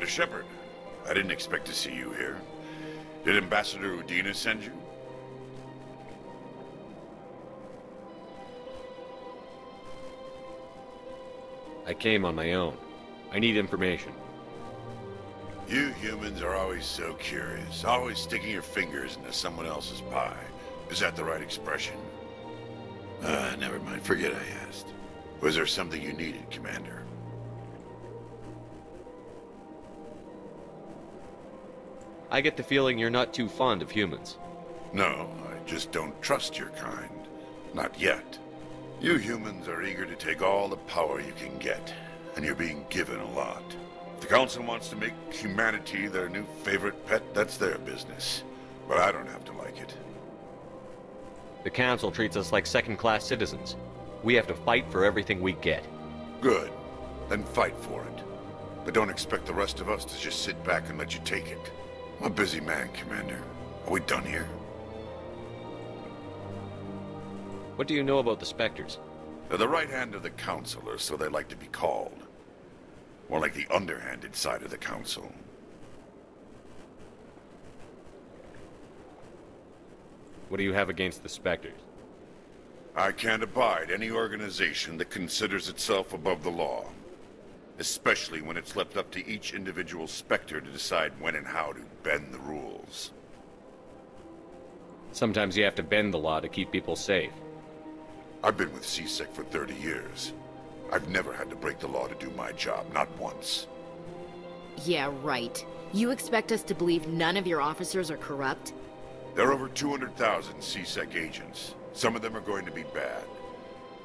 Commander Shepard, I didn't expect to see you here. Did Ambassador Udina send you? I came on my own. I need information. You humans are always so curious, always sticking your fingers into someone else's pie. Is that the right expression? Never mind, forget I asked. Was there something you needed, Commander? I get the feeling you're not too fond of humans. No, I just don't trust your kind. Not yet. You humans are eager to take all the power you can get, and you're being given a lot. If the Council wants to make humanity their new favorite pet, that's their business. But I don't have to like it. The Council treats us like second-class citizens. We have to fight for everything we get. Good. Then fight for it. But don't expect the rest of us to just sit back and let you take it. I'm a busy man, Commander. Are we done here? What do you know about the Spectres? They're the right hand of the Council, or so they like to be called. More like the underhanded side of the Council. What do you have against the Spectres? I can't abide any organization that considers itself above the law. Especially when it's left up to each individual Spectre to decide when and how to bend the rules. Sometimes you have to bend the law to keep people safe. I've been with CSEC for 30 years. I've never had to break the law to do my job, not once. Yeah, right. You expect us to believe none of your officers are corrupt? There are over 200,000 CSEC agents. Some of them are going to be bad.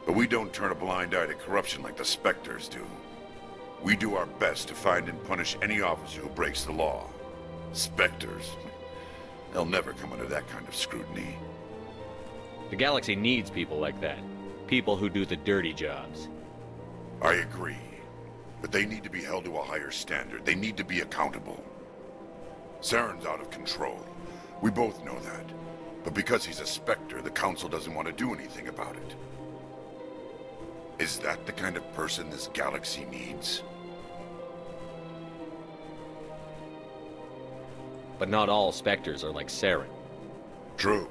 But we don't turn a blind eye to corruption like the Spectres do. We do our best to find and punish any officer who breaks the law. Spectres, they'll never come under that kind of scrutiny. The galaxy needs people like that. People who do the dirty jobs. I agree. But they need to be held to a higher standard. They need to be accountable. Saren's out of control. We both know that. But because he's a Spectre, the Council doesn't want to do anything about it. Is that the kind of person this galaxy needs? But not all Spectres are like Saren. True.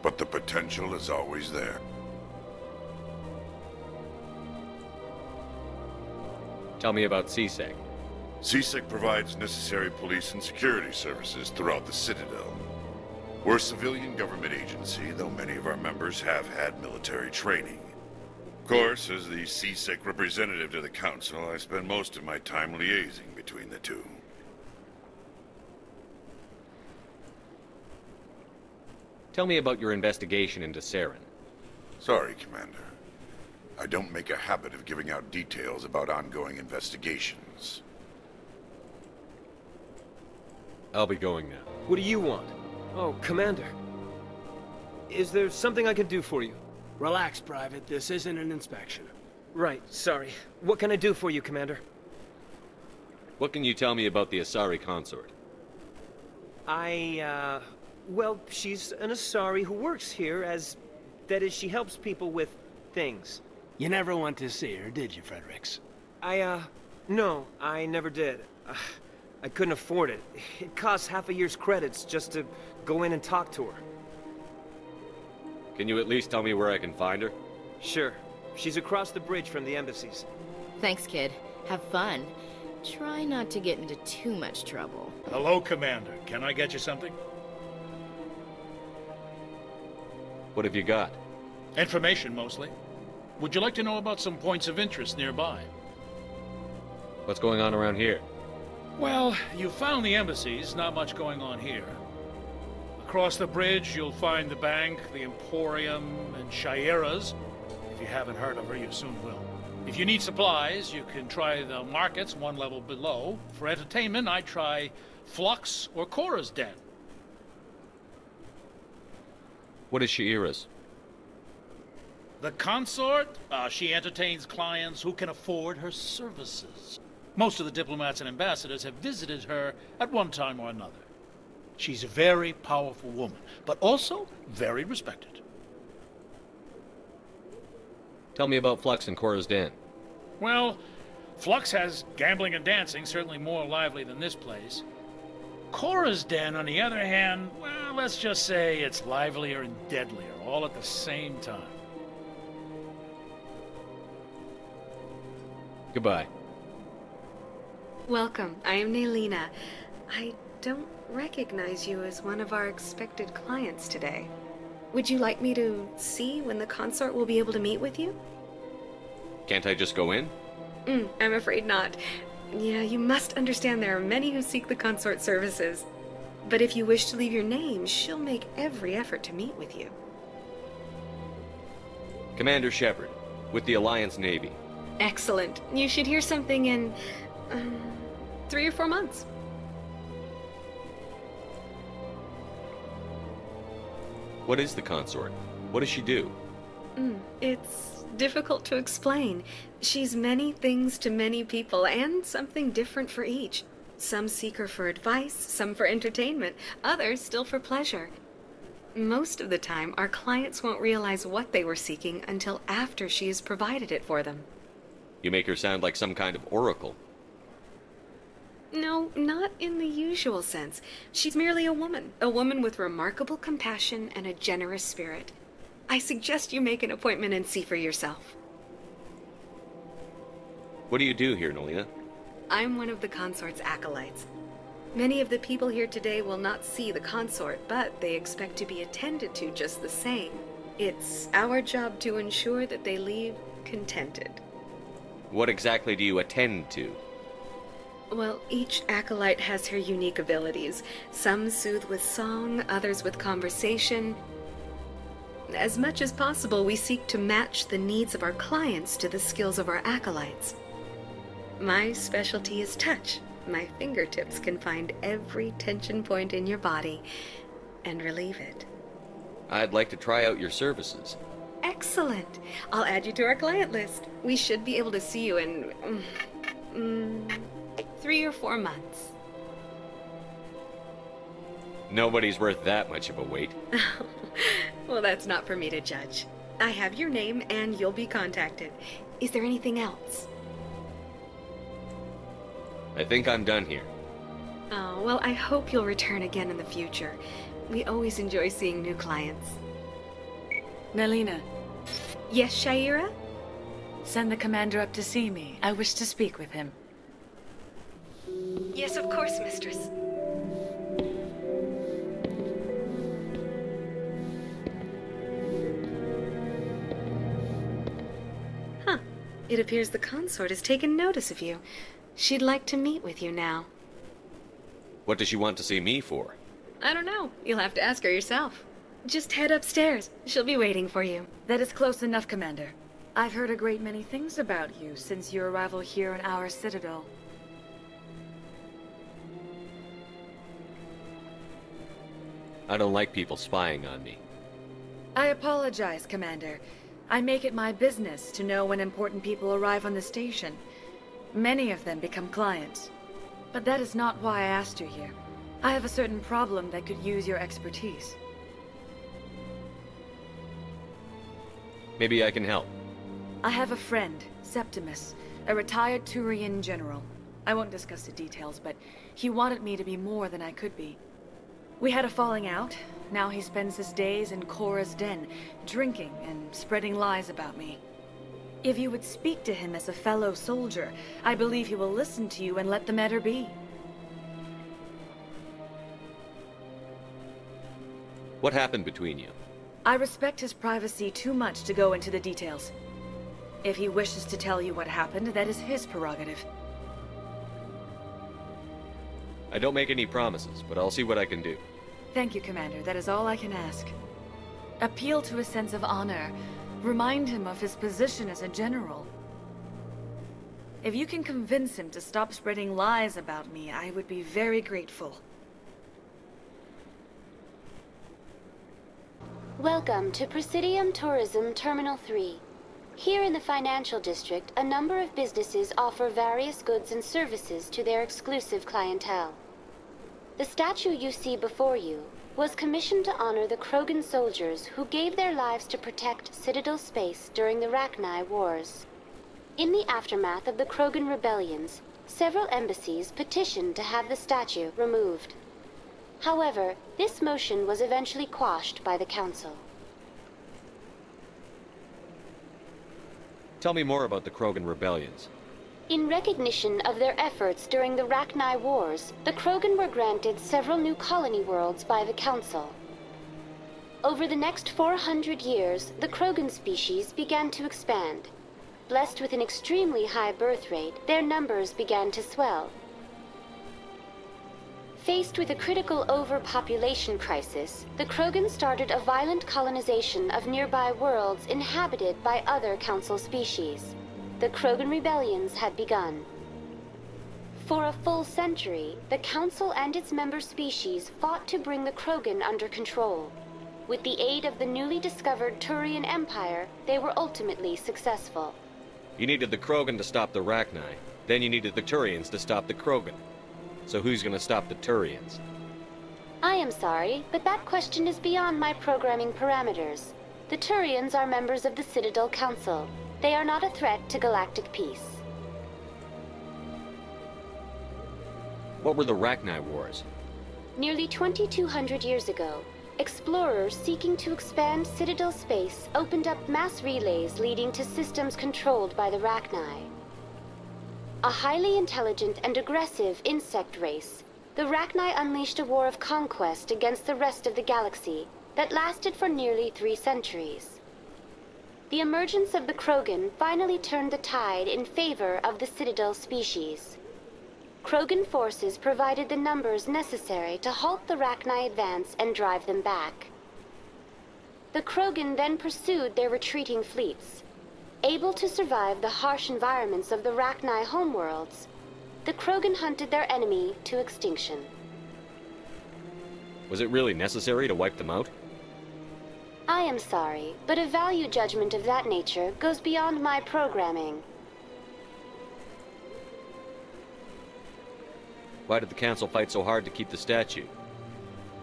But the potential is always there. Tell me about CSEC. CSEC provides necessary police and security services throughout the Citadel. We're a civilian government agency, though many of our members have had military training. Of course, as the CSEC representative to the Council, I spend most of my time liaising between the two. Tell me about your investigation into Saren. Sorry, Commander. I don't make a habit of giving out details about ongoing investigations. I'll be going now. What do you want? Oh, Commander. Is there something I can do for you? Relax, Private. This isn't an inspection. Right, sorry. What can I do for you, Commander? What can you tell me about the Asari consort? Well, she's an Asari who works here as... That is, she helps people with things. You never went to see her, did you, Fredericks? No, I never did. I couldn't afford it. It costs half a year's credits just to go in and talk to her. Can you at least tell me where I can find her? Sure. She's across the bridge from the embassies. Thanks, kid. Have fun. Try not to get into too much trouble. Hello, Commander. Can I get you something? What have you got? Information, mostly. Would you like to know about some points of interest nearby? What's going on around here? Well, you found the embassies, not much going on here. Across the bridge, you'll find the bank, the Emporium, and Shaira's. If you haven't heard of her, you soon will. If you need supplies, you can try the markets one level below. For entertainment, I'd try Flux or Cora's Den. What is Shaira's? The consort, she entertains clients who can afford her services. Most of the diplomats and ambassadors have visited her at one time or another. She's a very powerful woman, but also very respected. Tell me about Flux and Cora's Den. Well, Flux has gambling and dancing, certainly more lively than this place. Cora's Den, on the other hand, well, let's just say it's livelier and deadlier, all at the same time. Goodbye. Welcome. I am Nelina. I don't recognize you as one of our expected clients today. Would you like me to see when the consort will be able to meet with you? Can't I just go in? I'm afraid not. Yeah, you must understand there are many who seek the consort services. But if you wish to leave your name, she'll make every effort to meet with you. Commander Shepard, with the Alliance Navy. Excellent. You should hear something in 3 or 4 months. What is the consort? What does she do? It's difficult to explain. She's many things to many people, and something different for each. Some seek her for advice, some for entertainment, others still for pleasure. Most of the time, our clients won't realize what they were seeking until after she has provided it for them. You make her sound like some kind of oracle. No, not in the usual sense. She's merely a woman with remarkable compassion and a generous spirit. I suggest you make an appointment and see for yourself. What do you do here, Nelina? I'm one of the consort's acolytes. Many of the people here today will not see the consort, but they expect to be attended to just the same. It's our job to ensure that they leave contented. What exactly do you attend to? Well, each acolyte has her unique abilities. Some soothe with song, others with conversation. As much as possible, we seek to match the needs of our clients to the skills of our acolytes. My specialty is touch. My fingertips can find every tension point in your body and relieve it. I'd like to try out your services. Excellent. I'll add you to our client list. We should be able to see you in 3 or 4 months. Nobody's worth that much of a wait. Well, that's not for me to judge. I have your name and you'll be contacted. Is there anything else? I think I'm done here. Oh, well, I hope you'll return again in the future. We always enjoy seeing new clients. Nelina, Yes, Shaira? send the commander up to see me. I wish to speak with him. Yes, of course, mistress. Huh. It appears the consort has taken notice of you. She'd like to meet with you now. What does she want to see me for? I don't know. You'll have to ask her yourself. Just head upstairs. She'll be waiting for you. That is close enough, Commander. I've heard a great many things about you since your arrival here in our citadel. I don't like people spying on me. I apologize, Commander. I make it my business to know when important people arrive on the station. Many of them become clients. But that is not why I asked you here. I have a certain problem that could use your expertise. Maybe I can help. I have a friend, Septimus, a retired Turian general. I won't discuss the details, but he wanted me to be more than I could be. We had a falling out. Now he spends his days in Cora's Den, drinking and spreading lies about me. If you would speak to him as a fellow soldier, I believe he will listen to you and let the matter be. What happened between you? I respect his privacy too much to go into the details. If he wishes to tell you what happened, that is his prerogative. I don't make any promises, but I'll see what I can do. Thank you, Commander. That is all I can ask. Appeal to his sense of honor. Remind him of his position as a general. If you can convince him to stop spreading lies about me, I would be very grateful. Welcome to Presidium Tourism Terminal 3. Here in the financial district, a number of businesses offer various goods and services to their exclusive clientele. The statue you see before you was commissioned to honor the Krogan soldiers who gave their lives to protect Citadel space during the Rachni Wars. In the aftermath of the Krogan rebellions, several embassies petitioned to have the statue removed. However, this motion was eventually quashed by the Council. Tell me more about the Krogan rebellions. In recognition of their efforts during the Rachni Wars, the Krogan were granted several new colony worlds by the Council. Over the next 400 years, the Krogan species began to expand. Blessed with an extremely high birth rate, their numbers began to swell. Faced with a critical overpopulation crisis, the Krogan started a violent colonization of nearby worlds inhabited by other Council species. The Krogan rebellions had begun. For a full century, the Council and its member species fought to bring the Krogan under control. With the aid of the newly discovered Turian Empire, they were ultimately successful. You needed the Krogan to stop the Rachni, then you needed the Turians to stop the Krogan. So who's gonna stop the Turians? I am sorry, but that question is beyond my programming parameters. The Turians are members of the Citadel Council. They are not a threat to galactic peace. What were the Rachni Wars? Nearly 2,200 years ago, explorers seeking to expand Citadel space opened up mass relays leading to systems controlled by the Rachni. A highly intelligent and aggressive insect race, the Rachni unleashed a war of conquest against the rest of the galaxy that lasted for nearly 3 centuries. The emergence of the Krogan finally turned the tide in favor of the Citadel species. Krogan forces provided the numbers necessary to halt the Rachni advance and drive them back. The Krogan then pursued their retreating fleets. Able to survive the harsh environments of the Rachni homeworlds, the Krogan hunted their enemy to extinction. Was it really necessary to wipe them out? I am sorry, but a value judgment of that nature goes beyond my programming. Why did the Council fight so hard to keep the statue?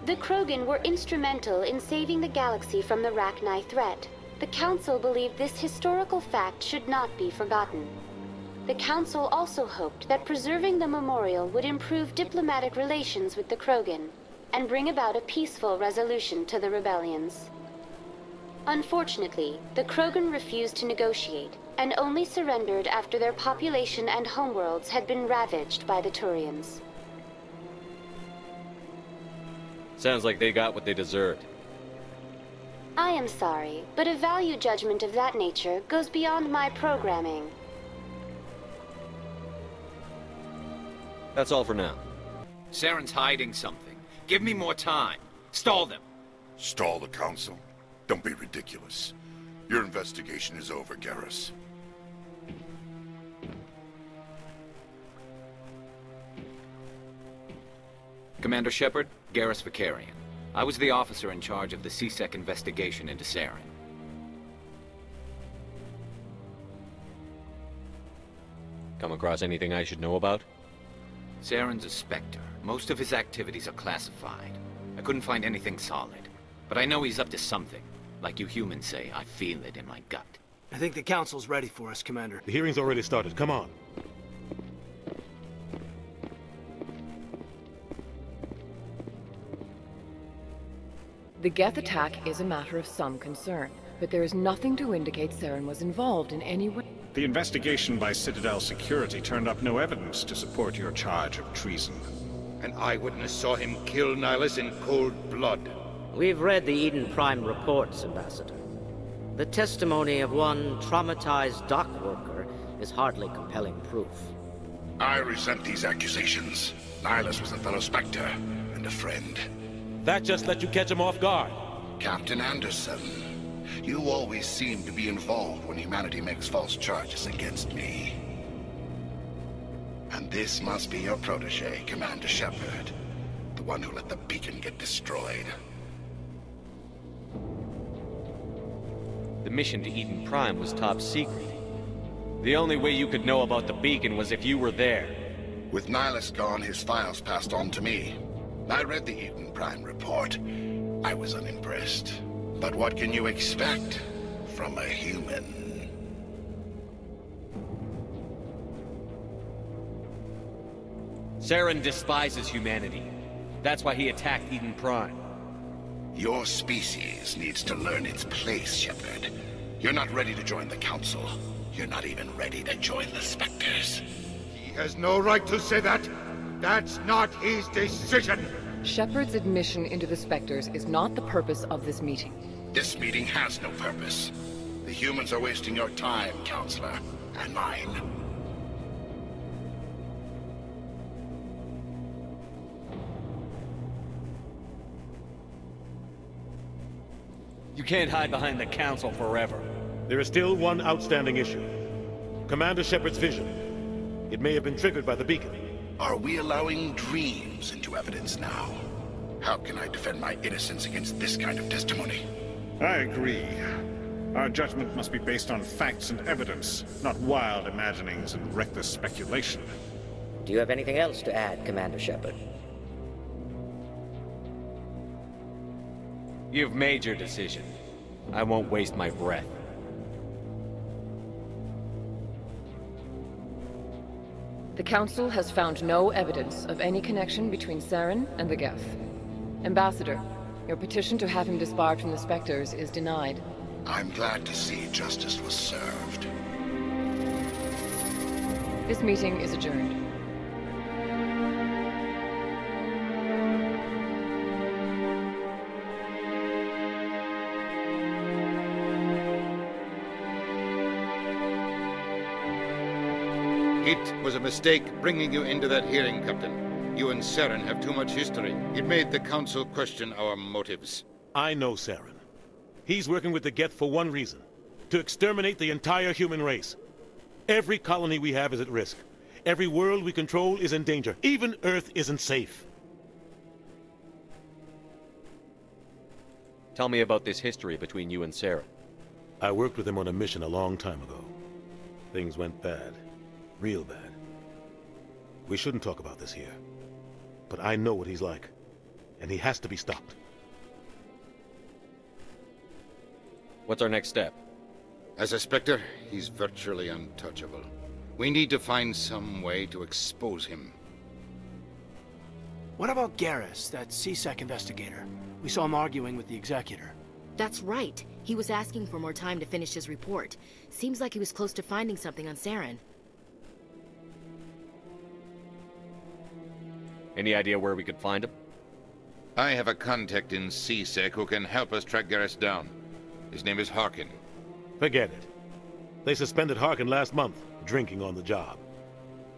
The Krogan were instrumental in saving the galaxy from the Rachni threat. The Council believed this historical fact should not be forgotten. The Council also hoped that preserving the memorial would improve diplomatic relations with the Krogan and bring about a peaceful resolution to the rebellions. Unfortunately, the Krogan refused to negotiate and only surrendered after their population and homeworlds had been ravaged by the Turians. Sounds like they got what they deserved. I am sorry, but a value judgment of that nature goes beyond my programming. That's all for now. Saren's hiding something. Give me more time. Stall them. Stall the Council? Don't be ridiculous. Your investigation is over, Garrus. Commander Shepard, Garrus Vicarian. I was the officer in charge of the CSEC investigation into Saren. Come across anything I should know about? Saren's a Spectre. Most of his activities are classified. I couldn't find anything solid. But I know he's up to something. Like you humans say, I feel it in my gut. I think the Council's ready for us, Commander. The hearing's already started. Come on. The Geth attack is a matter of some concern, but there is nothing to indicate Saren was involved in any way. The investigation by Citadel Security turned up no evidence to support your charge of treason. An eyewitness saw him kill Nihilus in cold blood. We've read the Eden Prime reports, Ambassador. The testimony of one traumatized dock worker is hardly compelling proof. I resent these accusations. Nihilus was a fellow Spectre and a friend. That just let you catch him off guard. Captain Anderson, you always seem to be involved when humanity makes false charges against me. And this must be your protege, Commander Shepard. The one who let the beacon get destroyed. The mission to Eden Prime was top secret. The only way you could know about the beacon was if you were there. With Nihilus gone, his files passed on to me. I read the Eden Prime report. I was unimpressed. But what can you expect from a human? Saren despises humanity. That's why he attacked Eden Prime. Your species needs to learn its place, Shepard. You're not ready to join the Council. You're not even ready to join the Spectres. He has no right to say that. That's not his decision. Shepard's admission into the Spectres is not the purpose of this meeting. This meeting has no purpose. The humans are wasting your time, Counselor, and mine. You can't hide behind the Council forever. There is still one outstanding issue. Commander Shepard's vision. It may have been triggered by the beacon. Are we allowing dreams into evidence now? How can I defend my innocence against this kind of testimony? I agree. Our judgment must be based on facts and evidence, not wild imaginings and reckless speculation. Do you have anything else to add, Commander Shepard? You've made your decision. I won't waste my breath. The Council has found no evidence of any connection between Saren and the Geth. Ambassador, your petition to have him disbarred from the Spectres is denied. I'm glad to see justice was served. This meeting is adjourned. It was a mistake bringing you into that hearing, Captain. You and Saren have too much history. It made the Council question our motives. I know Saren. He's working with the Geth for one reason. To exterminate the entire human race. Every colony we have is at risk. Every world we control is in danger. Even Earth isn't safe. Tell me about this history between you and Saren. I worked with him on a mission a long time ago. Things went bad. Real bad. We shouldn't talk about this here. But I know what he's like. And he has to be stopped. What's our next step? As a Spectre, he's virtually untouchable. We need to find some way to expose him. What about Garrus, that CSEC investigator? We saw him arguing with the Executor. That's right. He was asking for more time to finish his report. Seems like he was close to finding something on Saren. Any idea where we could find him? I have a contact in CSEC who can help us track Garrus down. His name is Harkin. Forget it. They suspended Harkin last month, drinking on the job.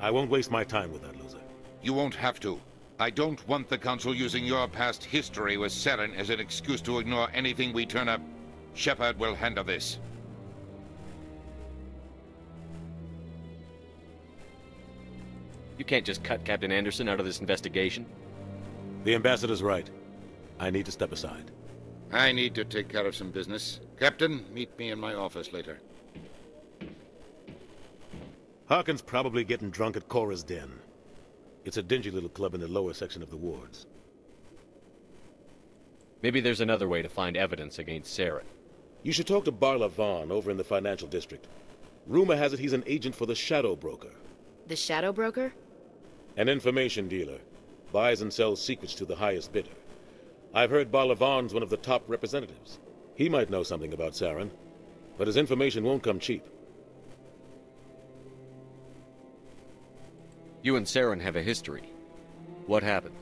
I won't waste my time with that loser. You won't have to. I don't want the Council using your past history with Saren as an excuse to ignore anything we turn up. Shepard will handle this. You can't just cut Captain Anderson out of this investigation. The Ambassador's right. I need to step aside. I need to take care of some business. Captain, meet me in my office later. Harkin's probably getting drunk at Cora's Den. It's a dingy little club in the lower section of the wards. Maybe there's another way to find evidence against Saren. You should talk to Barla Vaughn over in the financial district. Rumor has it he's an agent for the Shadow Broker. The Shadow Broker? An information dealer. Buys and sells secrets to the highest bidder. I've heard Barla Vaughn's one of the top representatives. He might know something about Saren, but his information won't come cheap. You and Saren have a history. What happened?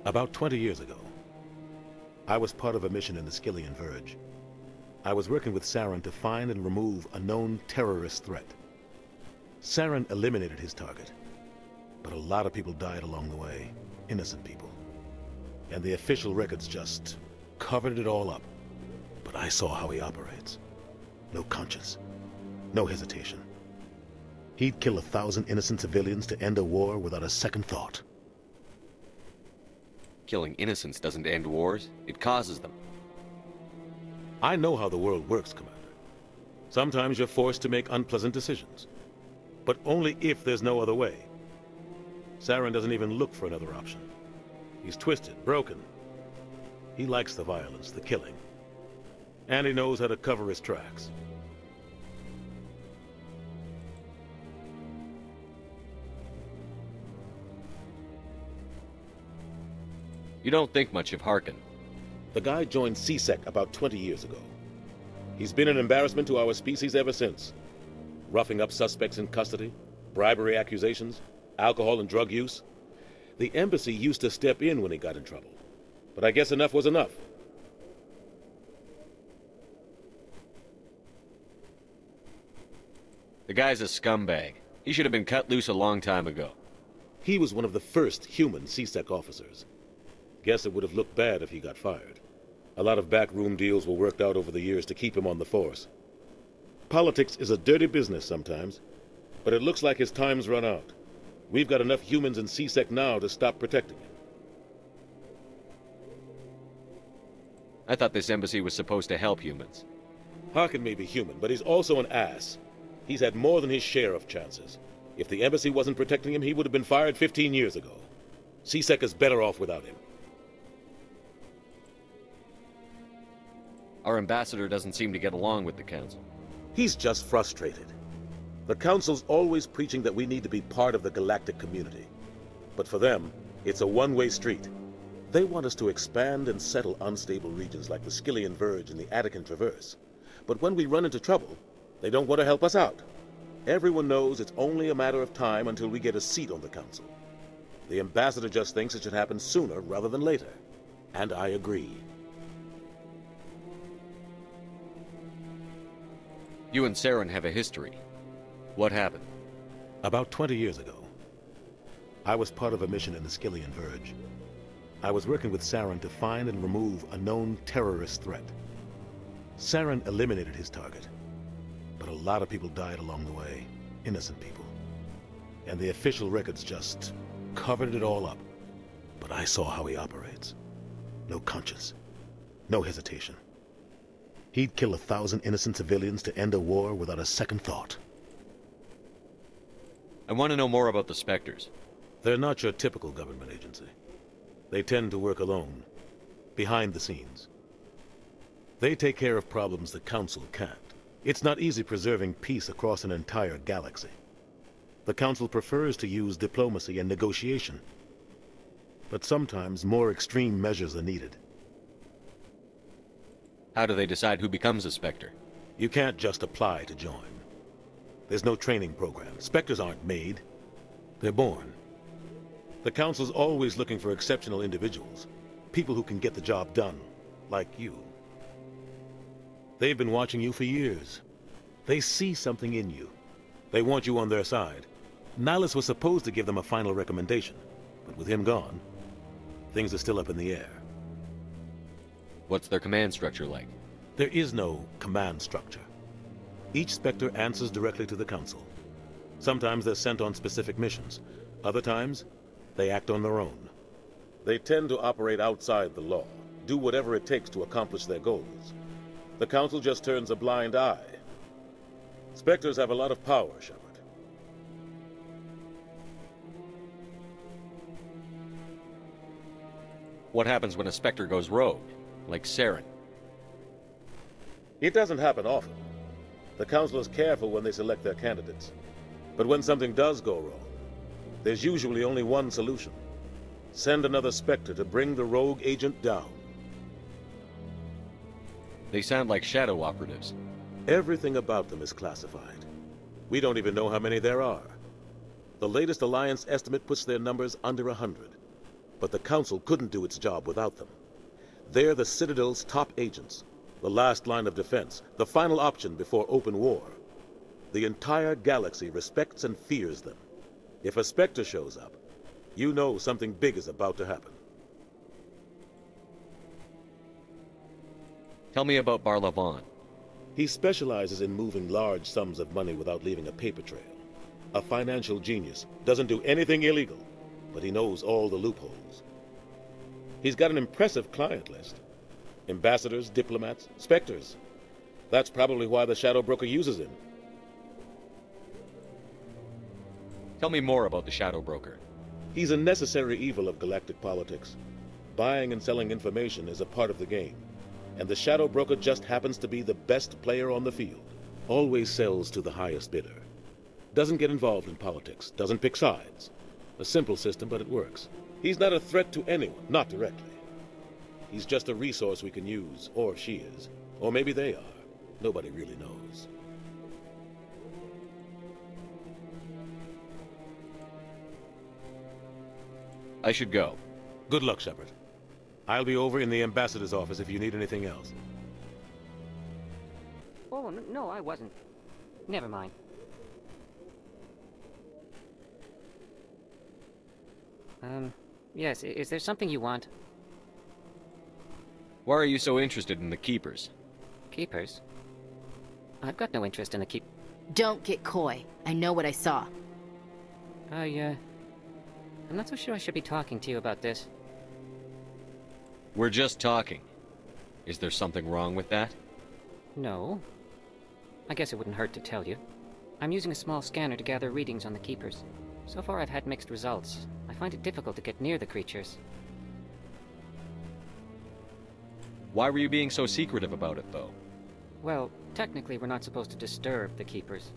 About 20 years ago, I was part of a mission in the Skillian Verge. I was working with Saren to find and remove a known terrorist threat. Saren eliminated his target, but a lot of people died along the way. Innocent people. And the official records just covered it all up. But I saw how he operates. No conscience. No hesitation. He'd kill 1,000 innocent civilians to end a war without a second thought. Killing innocents doesn't end wars. It causes them. I know how the world works, Commander. Sometimes you're forced to make unpleasant decisions. But only if there's no other way. Saren doesn't even look for another option. He's twisted, broken. He likes the violence, the killing. And he knows how to cover his tracks. You don't think much of Harkin. The guy joined CSEC about 20 years ago. He's been an embarrassment to our species ever since. Roughing up suspects in custody, bribery accusations, alcohol and drug use. The embassy used to step in when he got in trouble. But I guess enough was enough. The guy's a scumbag. He should have been cut loose a long time ago. He was one of the first human CSEC officers. Guess it would have looked bad if he got fired. A lot of backroom deals were worked out over the years to keep him on the force. Politics is a dirty business sometimes, but it looks like his time's run out. We've got enough humans in CSEC now to stop protecting him. I thought this embassy was supposed to help humans. Harkin may be human, but he's also an ass. He's had more than his share of chances. If the embassy wasn't protecting him, he would have been fired 15 years ago. CSEC is better off without him. Our ambassador doesn't seem to get along with the council. He's just frustrated. The council's always preaching that we need to be part of the galactic community. But for them, it's a one-way street. They want us to expand and settle unstable regions like the Skillian Verge and the Attican Traverse. But when we run into trouble, they don't want to help us out. Everyone knows it's only a matter of time until we get a seat on the council. The ambassador just thinks it should happen sooner rather than later. And I agree. You and Saren have a history. What happened? About 20 years ago, I was part of a mission in the Skillian Verge. I was working with Saren to find and remove a known terrorist threat. Saren eliminated his target, but a lot of people died along the way, innocent people. And the official records just covered it all up. But I saw how he operates. No conscience, no hesitation. He'd kill 1,000 innocent civilians to end a war without a second thought. I want to know more about the Spectres. They're not your typical government agency. They tend to work alone, behind the scenes. They take care of problems the Council can't. It's not easy preserving peace across an entire galaxy. The Council prefers to use diplomacy and negotiation. But sometimes more extreme measures are needed. How do they decide who becomes a Spectre? You can't just apply to join. There's no training program. Spectres aren't made. They're born. The Council's always looking for exceptional individuals. People who can get the job done, like you. They've been watching you for years. They see something in you. They want you on their side. Nihilus was supposed to give them a final recommendation, but with him gone, things are still up in the air. What's their command structure like? There is no command structure. Each Spectre answers directly to the Council. Sometimes they're sent on specific missions. Other times, they act on their own. They tend to operate outside the law, do whatever it takes to accomplish their goals. The Council just turns a blind eye. Spectres have a lot of power, Shepard. What happens when a Spectre goes rogue? Like Saren? It doesn't happen often. The Council is careful when they select their candidates. But when something does go wrong, there's usually only one solution. Send another Spectre to bring the rogue agent down. They sound like shadow operatives. Everything about them is classified. We don't even know how many there are. The latest Alliance estimate puts their numbers under 100. But the Council couldn't do its job without them. They're the Citadel's top agents, the last line of defense, the final option before open war. The entire galaxy respects and fears them. If a Spectre shows up, you know something big is about to happen. Tell me about Barlavon. He specializes in moving large sums of money without leaving a paper trail. A financial genius, doesn't do anything illegal, but he knows all the loopholes. He's got an impressive client list. Ambassadors, diplomats, Spectres. That's probably why the Shadow Broker uses him. Tell me more about the Shadow Broker. He's a necessary evil of galactic politics. Buying and selling information is a part of the game. And the Shadow Broker just happens to be the best player on the field. Always sells to the highest bidder. Doesn't get involved in politics. Doesn't pick sides. A simple system, but it works. He's not a threat to anyone, not directly. He's just a resource we can use, or she is. Or maybe they are. Nobody really knows. I should go. Good luck, Shepard. I'll be over in the ambassador's office if you need anything else. Oh, no, I wasn't. Never mind. Yes, is there something you want? Why are you so interested in the Keepers? Keepers? I've got no interest in the keep... Don't get coy. I know what I saw. I'm not so sure I should be talking to you about this. We're just talking. Is there something wrong with that? No. I guess it wouldn't hurt to tell you. I'm using a small scanner to gather readings on the Keepers. So far I've had mixed results. I find it difficult to get near the creatures. Why were you being so secretive about it, though? Well, technically we're not supposed to disturb the Keepers.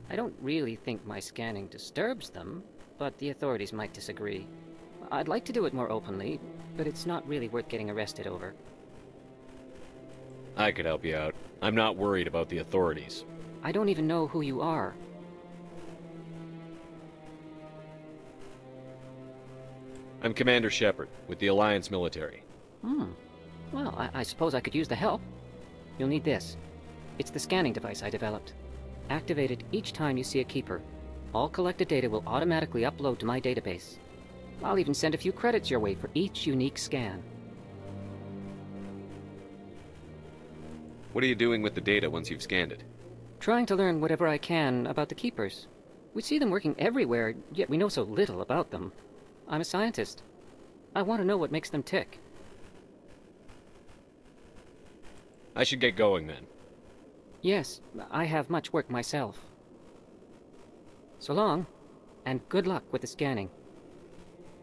I don't really think my scanning disturbs them, but the authorities might disagree. I'd like to do it more openly, but it's not really worth getting arrested over. I could help you out. I'm not worried about the authorities. I don't even know who you are. I'm Commander Shepard, with the Alliance military. Well, I suppose I could use the help. You'll need this. It's the scanning device I developed. Activate it each time you see a Keeper. All collected data will automatically upload to my database. I'll even send a few credits your way for each unique scan. What are you doing with the data once you've scanned it? Trying to learn whatever I can about the Keepers. We see them working everywhere, yet we know so little about them. I'm a scientist. I want to know what makes them tick. I should get going then. Yes, I have much work myself. So long, and good luck with the scanning.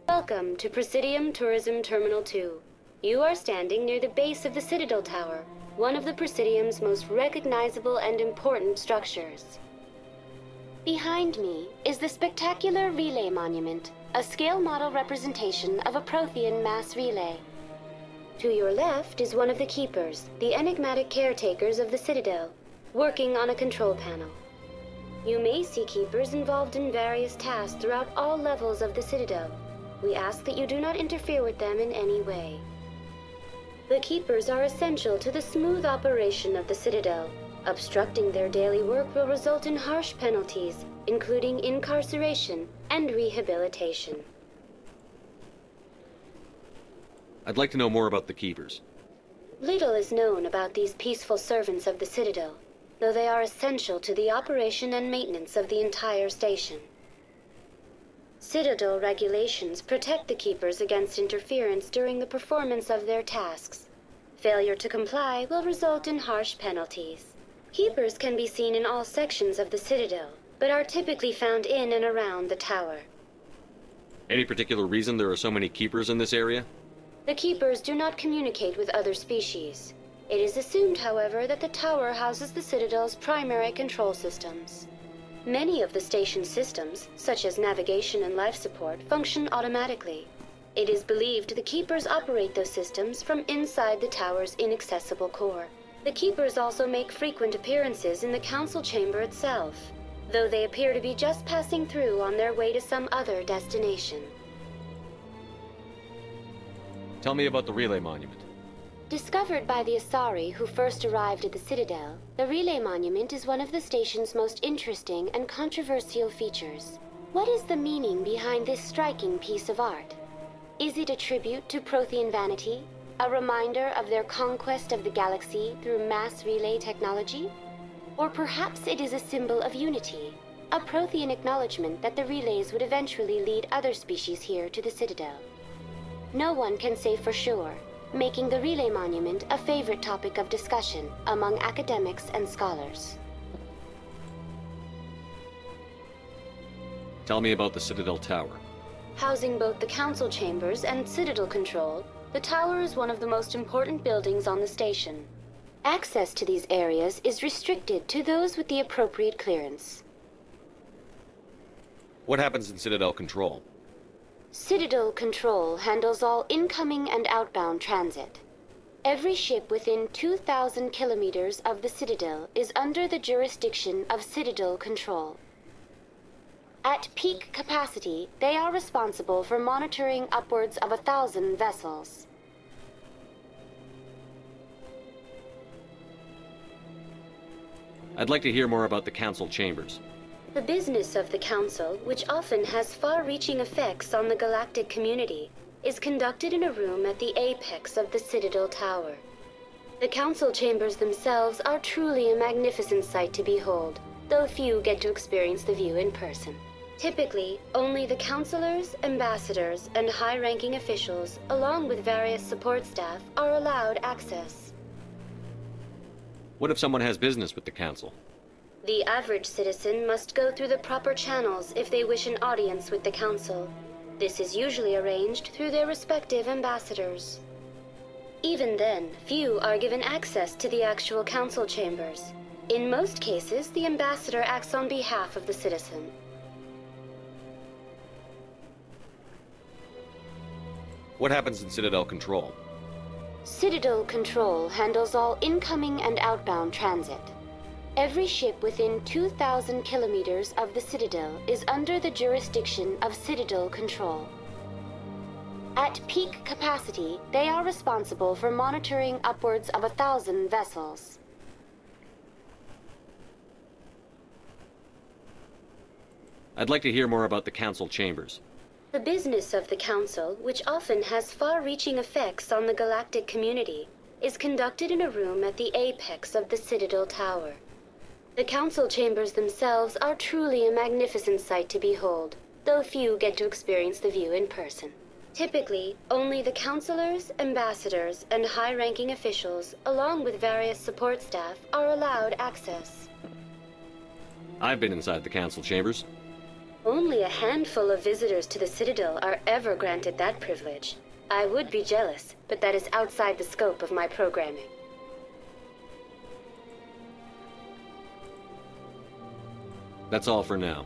Welcome to Presidium Tourism Terminal 2. You are standing near the base of the Citadel Tower, one of the Presidium's most recognizable and important structures. Behind me is the spectacular Relay Monument, a scale model representation of a Prothean mass relay. To your left is one of the Keepers, the enigmatic caretakers of the Citadel, working on a control panel. You may see Keepers involved in various tasks throughout all levels of the Citadel. We ask that you do not interfere with them in any way. The Keepers are essential to the smooth operation of the Citadel. Obstructing their daily work will result in harsh penalties, including incarceration and rehabilitation. I'd like to know more about the Keepers. Little is known about these peaceful servants of the Citadel, though they are essential to the operation and maintenance of the entire station. Citadel regulations protect the Keepers against interference during the performance of their tasks. Failure to comply will result in harsh penalties. Keepers can be seen in all sections of the Citadel, but are typically found in and around the tower. Any particular reason there are so many Keepers in this area? The Keepers do not communicate with other species. It is assumed, however, that the tower houses the Citadel's primary control systems. Many of the station's systems, such as navigation and life support, function automatically. It is believed the Keepers operate those systems from inside the tower's inaccessible core. The Keepers also make frequent appearances in the council chamber itself, though they appear to be just passing through on their way to some other destination. Tell me about the Relay Monument. Discovered by the Asari who first arrived at the Citadel, the Relay Monument is one of the station's most interesting and controversial features. What is the meaning behind this striking piece of art? Is it a tribute to Prothean vanity? A reminder of their conquest of the galaxy through mass relay technology? Or perhaps it is a symbol of unity, a Prothean acknowledgement that the relays would eventually lead other species here to the Citadel. No one can say for sure, making the Relay Monument a favorite topic of discussion among academics and scholars. Tell me about the Citadel Tower. Housing both the council chambers and Citadel control, the tower is one of the most important buildings on the station. Access to these areas is restricted to those with the appropriate clearance. What happens in Citadel Control? Citadel Control handles all incoming and outbound transit. Every ship within 2,000 kilometers of the Citadel is under the jurisdiction of Citadel control. At peak capacity, they are responsible for monitoring upwards of 1,000 vessels. I'd like to hear more about the Council chambers. The business of the Council, which often has far-reaching effects on the galactic community, is conducted in a room at the apex of the Citadel Tower. The Council chambers themselves are truly a magnificent sight to behold, though few get to experience the view in person. Typically, only the councilors, ambassadors, and high-ranking officials, along with various support staff, are allowed access. What if someone has business with the Council? The average citizen must go through the proper channels if they wish an audience with the Council. This is usually arranged through their respective ambassadors. Even then, few are given access to the actual Council chambers. In most cases, the ambassador acts on behalf of the citizen. What happens in Citadel Control? Citadel Control handles all incoming and outbound transit. Every ship within 2,000 kilometers of the Citadel is under the jurisdiction of Citadel Control. At peak capacity, they are responsible for monitoring upwards of 1,000 vessels. I'd like to hear more about the Council chambers. The business of the Council, which often has far-reaching effects on the galactic community, is conducted in a room at the apex of the Citadel Tower. The Council chambers themselves are truly a magnificent sight to behold, though few get to experience the view in person. Typically, only the councilors, ambassadors, and high-ranking officials, along with various support staff, are allowed access. I've been inside the Council chambers. Only a handful of visitors to the Citadel are ever granted that privilege. I would be jealous, but that is outside the scope of my programming. That's all for now.